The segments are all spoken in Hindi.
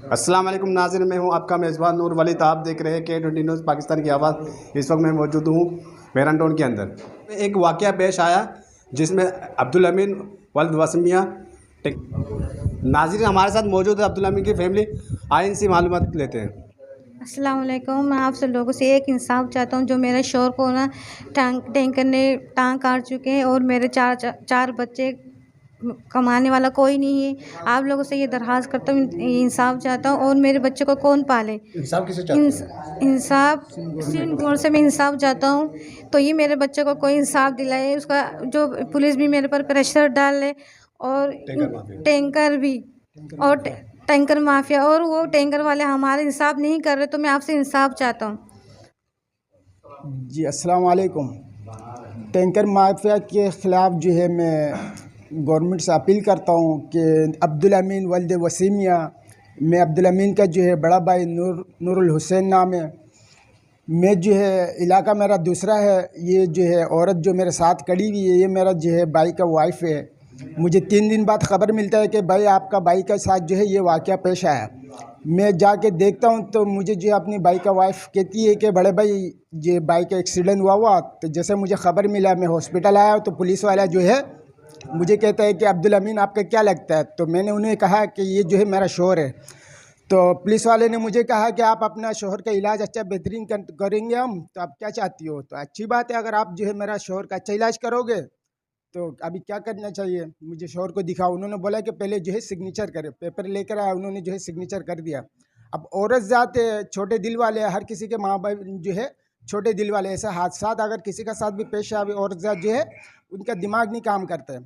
अस्सलाम वालेकुम नाज़रीन, मैं हूं आपका मेज़बान नूर वलीद। आप देख रहे हैं K20 न्यूज़ पाकिस्तान की आवाज़। इस वक्त मैं मौजूद हूं मेरन के अंदर। एक वाक़या पेश आया जिसमें अब्दुल अमीन वल्द वसमिया नाज़रीन हमारे साथ मौजूद है। अब्दुल अमीन की फैमिली, आए इनसे मालूमात लेते हैं। अस्सलाम वालेकुम। मैं आप सब लोगों से एक इंसाफ चाहता हूँ। जो मेरे शोहर को ना टैंकर ने टांग काट चुके हैं और मेरे चार बच्चे, कमाने वाला कोई नहीं है। आप लोगों से ये दरख्वास्त करता हूँ, इंसाफ चाहता हूँ। और मेरे बच्चे को कौन पाले? इंसाफ किसे चाहते हैं? इंसाफ सिंध गौर से मैं इंसाफ चाहता हूँ। तो ये मेरे बच्चे को कोई इंसाफ दिलाए। उसका जो पुलिस भी मेरे पर प्रेशर डाले और टैंकर भी और टैंकर माफिया, और वो टैंकर वाले हमारे इंसाफ नहीं कर रहे। तो मैं आपसे इंसाफ चाहता हूँ। जी अस्सलाम वालेकुम। टैंकर माफिया के ख़िलाफ़ जो है मैं गवर्नमेंट से अपील करता हूँ कि अब्दुल अमीन वल्द वसीमिया, मैं अब्दुल अमीन का जो है बड़ा भाई नूरुल हुसैन नाम है। मैं जो है इलाका मेरा दूसरा है। ये जो है औरत जो मेरे साथ खड़ी हुई है, ये मेरा जो है भाई का वाइफ है। मुझे 3 दिन बाद ख़बर मिलता है कि भाई आपका भाई के साथ जो है ये वाक़या पेश आया। मैं जाके देखता हूँ तो मुझे जो अपनी भाई का वाइफ कहती है कि बड़े भाई ये भाई का एक्सीडेंट हुआ। तो जैसे मुझे ख़बर मिला, मैं हॉस्पिटल आया तो पुलिस वाला जो है मुझे कहता है कि अब्दुल अमीन आपका क्या लगता है? तो मैंने उन्हें कहा कि ये जो है मेरा शौहर है। तो पुलिस वाले ने मुझे कहा कि आप अपना शौहर का इलाज अच्छा बेहतरीन करेंगे हम, तो आप क्या चाहती हो? तो अच्छी बात है, अगर आप जो है मेरा शौहर का अच्छा इलाज करोगे तो अभी क्या करना चाहिए? मुझे शौहर को दिखाओ। उन्होंने बोला कि पहले जो है सिग्नेचर करे। पेपर लेकर आया, उन्होंने जो है सिग्नेचर कर दिया। अब औरत ज़ात छोटे दिल वाले, हर किसी के माँ बाप जो है छोटे दिल वाले। ऐसा हादसा अगर किसी का साथ भी पेश आए, औरत ज़ात जो है उनका दिमाग नहीं काम करता है।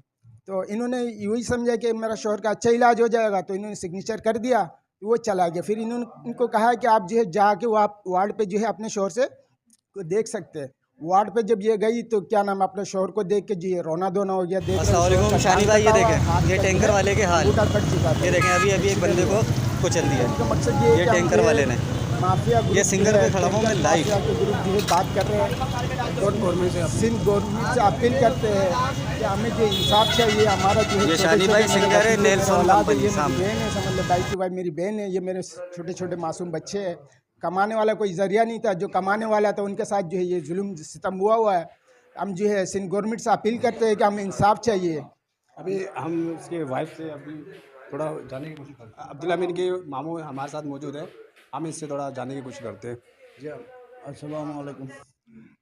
तो इन्होंने यही समझा कि मेरा शौहर का अच्छा इलाज हो जाएगा, तो इन्होंने सिग्नेचर कर दिया, तो वो चला गया। फिर इन्होंने इनको कहा कि आप जो है जाके वो आप वार्ड पे जो है अपने शौहर से को देख सकते हैं। वार्ड पे जब ये गई तो क्या नाम, अपने शौहर को देख के जी रोना धोना हो गया। अस्सलामुअलैकुम शानी भाई, ये देखें ये टैंकर वाले के हाल, ये देखें अभी एक बंदे को कुचल दिया। मकसद ये टैंकर वाले ने माफिया ये सिंगर पे खड़ा हूँ मैं लाइव के ग्रुप जो है बात कर रहे हैं। सिंध गवर्नमेंट से अपील करते हैं कि हमें जो इंसाफ चाहिए। हमारा जो है ये शानी भाई सिंगर है, नेल्सन कंपनी बहन सामने। है, समझ लो भाई की भाई मेरी बहन है। ये मेरे छोटे छोटे मासूम बच्चे हैं। कमाने वाला कोई जरिया नहीं था, जो कमाने वाला था उनके साथ जो है ये जुल्म सितम हुआ है। हम जो है सिंध गवर्नमेंट से अपील करते हैं कि हमें इंसाफ चाहिए। अभी हम उसके वाइफ से अभी थोड़ा जानने की कोशिश करते हैं। अब्दुल अमीन के मामू हमारे साथ मौजूद है, हम इससे थोड़ा जानने की कोशिश करते हैं। जी अस्सलाम वालेकुम।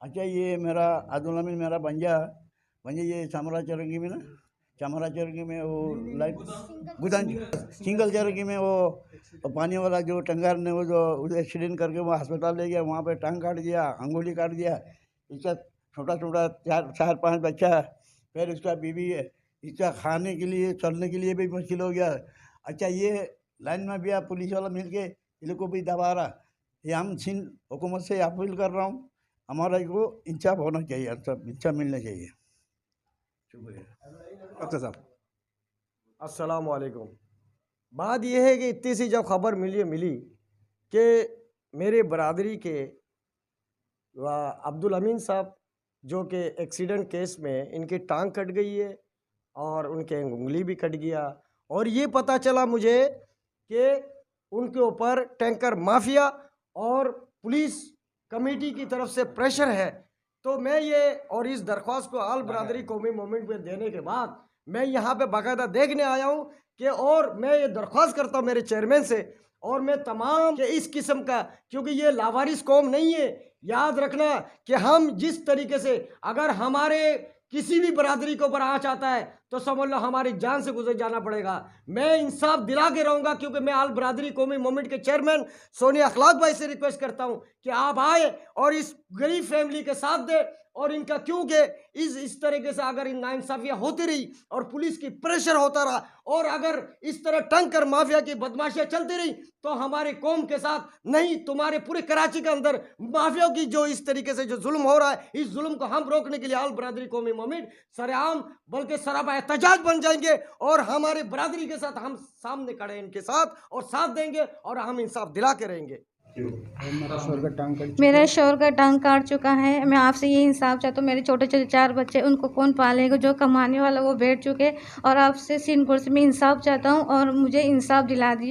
अच्छा, ये मेरा अब्दुल अमीन मेरा भंजा ये चामरा चरंगी में ना, चामरा चरंगी में वो लाइट गुदान सिंगल चरंगी में वो पानी वाला जो टंगार ने वो जो एक्सीडेंट करके वो अस्पताल ले गया। वहाँ पे टांग काट दिया, अंगुली काट दिया। इसका छोटा छोटा चार पाँच बच्चा है, फिर इसका बीवी है। इसका खाने के लिए चलने के लिए भी मुश्किल हो गया। अच्छा, ये लाइन में भी पुलिस वाला मिल के इन लोग को भी दबा रहा। ये हम सिंध हुकूमत से अपील कर रहा हूँ, हमारा को इंसाफ होना चाहिए, इंसाफ मिलना चाहिए। शुक्रिया। डॉक्टर साहब, अस्सलाम वालेकुम। बात यह है कि इतनी सी जब खबर मिली कि मेरे बरादरी के अब्दुल अमीन साहब जो कि एक्सीडेंट केस में इनकी टांग कट गई है और उनके उंगली भी कट गया, और ये पता चला मुझे कि उनके ऊपर टैंकर माफिया और पुलिस कमेटी की तरफ से प्रेशर है। तो मैं ये और इस दरख्वास्त को आल बरादरी कौमी मूवमेंट में देने के बाद मैं यहाँ पे बाकायदा देखने आया हूँ कि, और मैं ये दरख्वास्त करता हूँ मेरे चेयरमैन से और मैं तमाम के इस किस्म का, क्योंकि ये लावारिस कौम नहीं है। याद रखना कि हम जिस तरीके से अगर हमारे किसी भी बरादरी के ऊपर आँच आता है तो समझ लो हमारी जान से गुजर जाना पड़ेगा। मैं इंसाफ दिला के रहूँगा, क्योंकि मैं आल बरादरी कौमी मूवमेंट के चेयरमैन सोनिया अखलाक भाई से रिक्वेस्ट करता हूँ कि आप आए और इस गरीब फैमिली के साथ दे। और इनका क्योंकि इस तरीके से अगर इन नाइंसाफियाँ होती रही और पुलिस की प्रेशर होता रहा और अगर इस तरह टंकर माफिया की बदमाशियाँ चलती रही तो हमारे कौम के साथ नहीं, तुम्हारे पूरे कराची के अंदर माफियाओं की जो इस तरीके से जो जुल्म हो रहा है, इस जुल्म को हम रोकने के लिए आल बरादरी कौमी मूवमेंट सरेआम बल्कि सराबा एहतजाज बन जाएंगे और हमारे बरादरी के साथ हम सामने खड़े इनके साथ और साथ देंगे और हम इंसाफ दिला के रहेंगे। मेरे शोहर का टांग काट चुका है। मैं आपसे ये इंसाफ चाहता हूँ। मेरे छोटे छोटे 4 बच्चे, उनको कौन पालेगा? जो कमाने वाला वो बैठ चुके, और आपसे सिंध से मैं इंसाफ चाहता हूँ और मुझे इंसाफ दिला दिए।